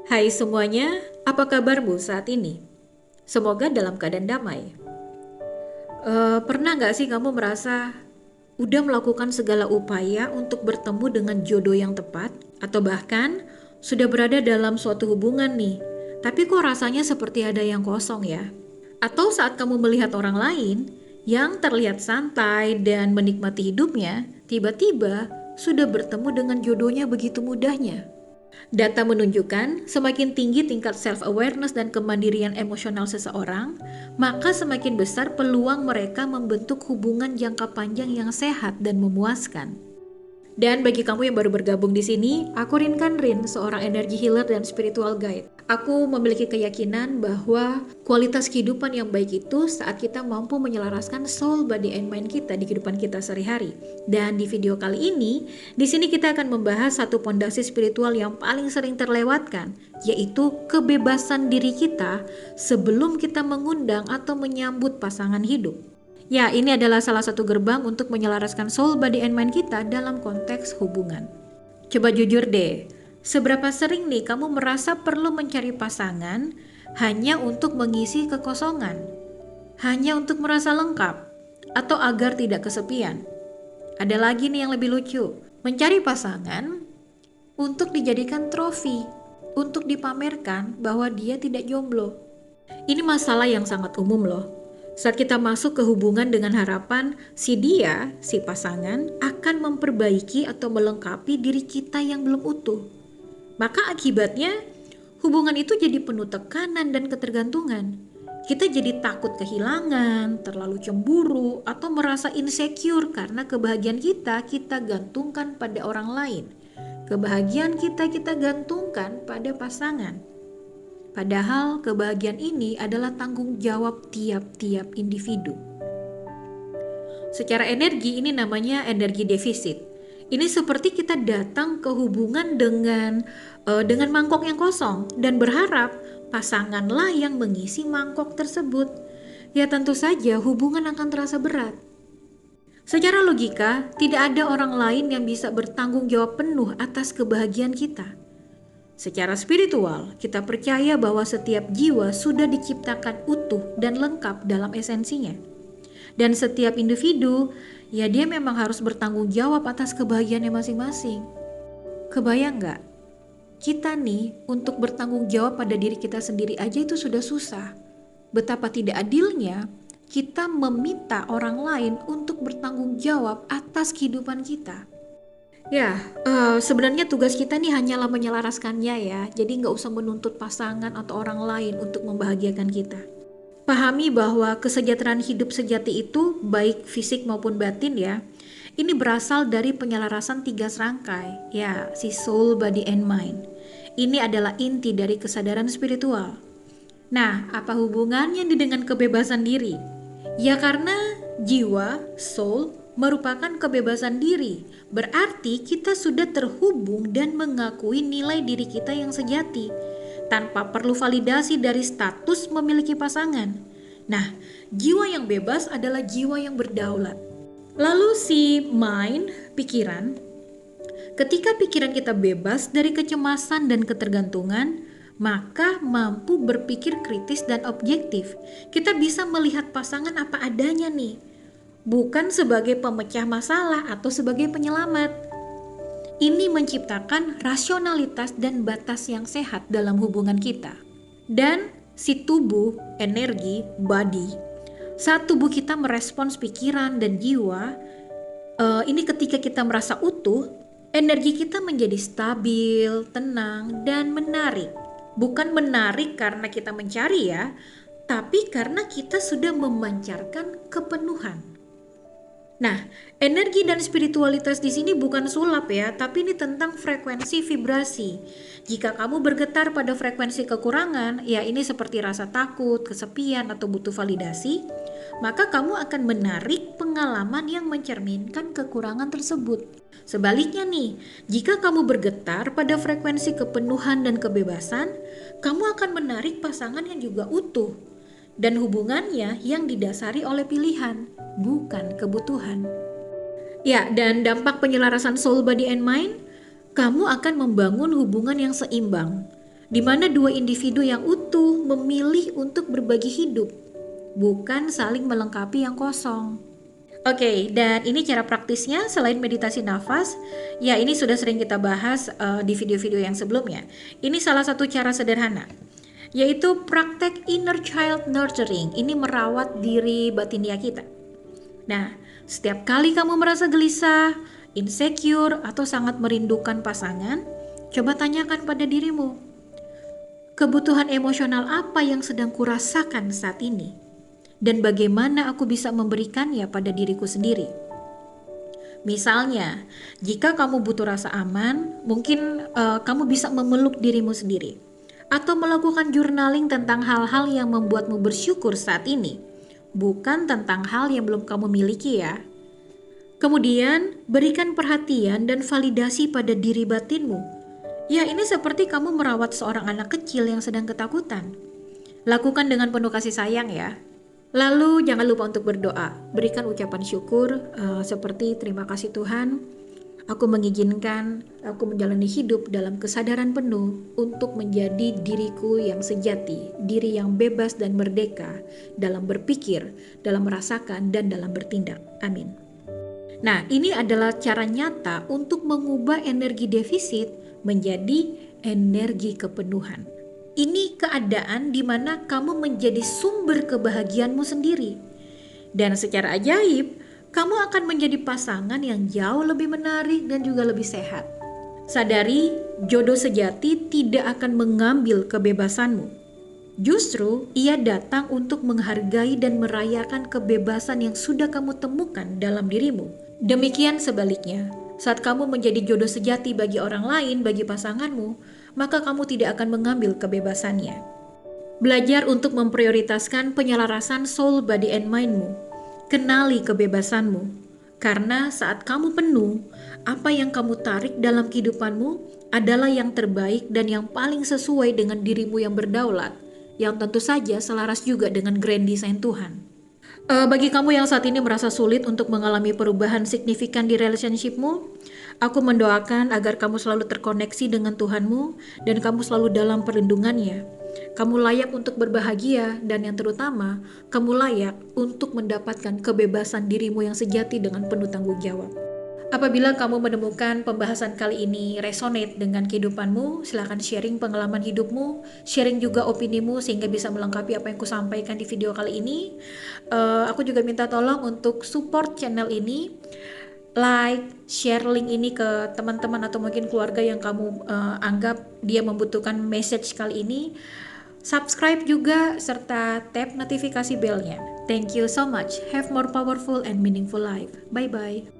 Hai semuanya, apa kabarmu saat ini? Semoga dalam keadaan damai. Pernah nggak sih kamu merasa udah melakukan segala upaya untuk bertemu dengan jodoh yang tepat? Atau bahkan sudah berada dalam suatu hubungan nih, tapi kok rasanya seperti ada yang kosong ya? Atau saat kamu melihat orang lain yang terlihat santai dan menikmati hidupnya, tiba-tiba sudah bertemu dengan jodohnya begitu mudahnya? Data menunjukkan semakin tinggi tingkat self-awareness dan kemandirian emosional seseorang, maka semakin besar peluang mereka membentuk hubungan jangka panjang yang sehat dan memuaskan. Dan bagi kamu yang baru bergabung di sini, aku Rin, seorang energy healer dan spiritual guide. Aku memiliki keyakinan bahwa kualitas kehidupan yang baik itu saat kita mampu menyelaraskan soul, body, and mind kita di kehidupan kita sehari-hari. Dan di video kali ini, di sini kita akan membahas satu pondasi spiritual yang paling sering terlewatkan, yaitu kebebasan diri kita sebelum kita mengundang atau menyambut pasangan hidup. Ya, ini adalah salah satu gerbang untuk menyelaraskan soul, body, and mind kita dalam konteks hubungan. Coba jujur deh, seberapa sering nih kamu merasa perlu mencari pasangan hanya untuk mengisi kekosongan? Hanya untuk merasa lengkap? Atau agar tidak kesepian? Ada lagi nih yang lebih lucu, mencari pasangan untuk dijadikan trofi, untuk dipamerkan bahwa dia tidak jomblo. Ini masalah yang sangat umum loh. Saat kita masuk ke hubungan dengan harapan si pasangan akan memperbaiki atau melengkapi diri kita yang belum utuh. Maka akibatnya hubungan itu jadi penuh tekanan dan ketergantungan. Kita jadi takut kehilangan, terlalu cemburu, atau merasa insecure karena kebahagiaan kita gantungkan pada orang lain. Kebahagiaan kita gantungkan pada pasangan. Padahal kebahagiaan ini adalah tanggung jawab tiap-tiap individu. Secara energi ini namanya energi defisit. Ini seperti kita datang ke hubungan dengan mangkok yang kosong dan berharap pasanganlah yang mengisi mangkok tersebut. Ya tentu saja hubungan akan terasa berat. Secara logika, tidak ada orang lain yang bisa bertanggung jawab penuh atas kebahagiaan kita. Secara spiritual, kita percaya bahwa setiap jiwa sudah diciptakan utuh dan lengkap dalam esensinya. Dan setiap individu, ya dia memang harus bertanggung jawab atas kebahagiaannya masing-masing. Kebayang nggak? Kita nih untuk bertanggung jawab pada diri kita sendiri aja itu sudah susah. Betapa tidak adilnya kita meminta orang lain untuk bertanggung jawab atas kehidupan kita. Ya, sebenarnya tugas kita nih hanyalah menyelaraskannya ya. Jadi nggak usah menuntut pasangan atau orang lain untuk membahagiakan kita. Pahami bahwa kesejahteraan hidup sejati itu baik fisik maupun batin ya. Ini berasal dari penyelarasan 3 serangkai, ya, si soul, body, and mind. Ini adalah inti dari kesadaran spiritual. Nah, apa hubungannya nih dengan kebebasan diri? Ya karena jiwa, soul, merupakan kebebasan diri. Berarti kita sudah terhubung dan mengakui nilai diri kita yang sejati tanpa perlu validasi dari status memiliki pasangan. Nah, jiwa yang bebas adalah jiwa yang berdaulat. Lalu si mind, pikiran, ketika pikiran kita bebas dari kecemasan dan ketergantungan, maka mampu berpikir kritis dan objektif. Kita bisa melihat pasangan apa adanya nih, bukan sebagai pemecah masalah atau sebagai penyelamat. Ini menciptakan rasionalitas dan batas yang sehat dalam hubungan kita. Dan si tubuh, energi, body, saat tubuh kita merespons pikiran dan jiwa, ini ketika kita merasa utuh, energi kita menjadi stabil, tenang, dan menarik. Bukan menarik karena kita mencari ya, tapi karena kita sudah memancarkan kepenuhan. Nah, energi dan spiritualitas di sini bukan sulap ya, tapi ini tentang frekuensi vibrasi. Jika kamu bergetar pada frekuensi kekurangan, ya ini seperti rasa takut, kesepian, atau butuh validasi, maka kamu akan menarik pengalaman yang mencerminkan kekurangan tersebut. Sebaliknya nih, jika kamu bergetar pada frekuensi kepenuhan dan kebebasan, kamu akan menarik pasangan yang juga utuh dan hubungannya yang didasari oleh pilihan, bukan kebutuhan. Ya, dan dampak penyelarasan soul, body, and mind, kamu akan membangun hubungan yang seimbang. di mana dua individu yang utuh memilih untuk berbagi hidup, bukan saling melengkapi yang kosong. Oke, dan ini cara praktisnya selain meditasi nafas, ya ini sudah sering kita bahas di video-video yang sebelumnya. Ini salah satu cara sederhana, yaitu praktek inner child nurturing. Ini merawat diri batinia kita. Nah, setiap kali kamu merasa gelisah, insecure, atau sangat merindukan pasangan, coba tanyakan pada dirimu, kebutuhan emosional apa yang sedang kurasakan saat ini? Dan bagaimana aku bisa memberikannya pada diriku sendiri? Misalnya, jika kamu butuh rasa aman, mungkin kamu bisa memeluk dirimu sendiri atau melakukan journaling tentang hal-hal yang membuatmu bersyukur saat ini, bukan tentang hal yang belum kamu miliki ya. Kemudian, berikan perhatian dan validasi pada diri batinmu. Ya, ini seperti kamu merawat seorang anak kecil yang sedang ketakutan. Lakukan dengan penuh kasih sayang ya. Lalu jangan lupa untuk berdoa, berikan ucapan syukur seperti terima kasih Tuhan, aku mengizinkan aku menjalani hidup dalam kesadaran penuh untuk menjadi diriku yang sejati, diri yang bebas dan merdeka dalam berpikir, dalam merasakan, dan dalam bertindak. Amin. Nah, ini adalah cara nyata untuk mengubah energi defisit menjadi energi kepenuhan. Ini keadaan di mana kamu menjadi sumber kebahagiaanmu sendiri. Dan secara ajaib, kamu akan menjadi pasangan yang jauh lebih menarik dan juga lebih sehat. Sadari, jodoh sejati tidak akan mengambil kebebasanmu. Justru, ia datang untuk menghargai dan merayakan kebebasan yang sudah kamu temukan dalam dirimu. Demikian sebaliknya, saat kamu menjadi jodoh sejati bagi orang lain, bagi pasanganmu, maka kamu tidak akan mengambil kebebasannya. Belajar untuk memprioritaskan penyelarasan soul, body, and mind-mu. Kenali kebebasanmu. Karena saat kamu penuh, apa yang kamu tarik dalam kehidupanmu adalah yang terbaik dan yang paling sesuai dengan dirimu yang berdaulat, yang tentu saja selaras juga dengan grand design Tuhan. Bagi kamu yang saat ini merasa sulit untuk mengalami perubahan signifikan di relationship-mu, aku mendoakan agar kamu selalu terkoneksi dengan Tuhanmu dan kamu selalu dalam perlindungannya. Kamu layak untuk berbahagia dan yang terutama, kamu layak untuk mendapatkan kebebasan dirimu yang sejati dengan penuh tanggung jawab. Apabila kamu menemukan pembahasan kali ini resonate dengan kehidupanmu, silakan sharing pengalaman hidupmu, sharing juga opinimu sehingga bisa melengkapi apa yang kusampaikan di video kali ini. Aku juga minta tolong untuk support channel ini, like, share link ini ke teman-teman atau mungkin keluarga yang kamu anggap dia membutuhkan message kali ini. Subscribe juga serta tap notifikasi bellnya. Thank you so much. Have more powerful and meaningful life. Bye-bye.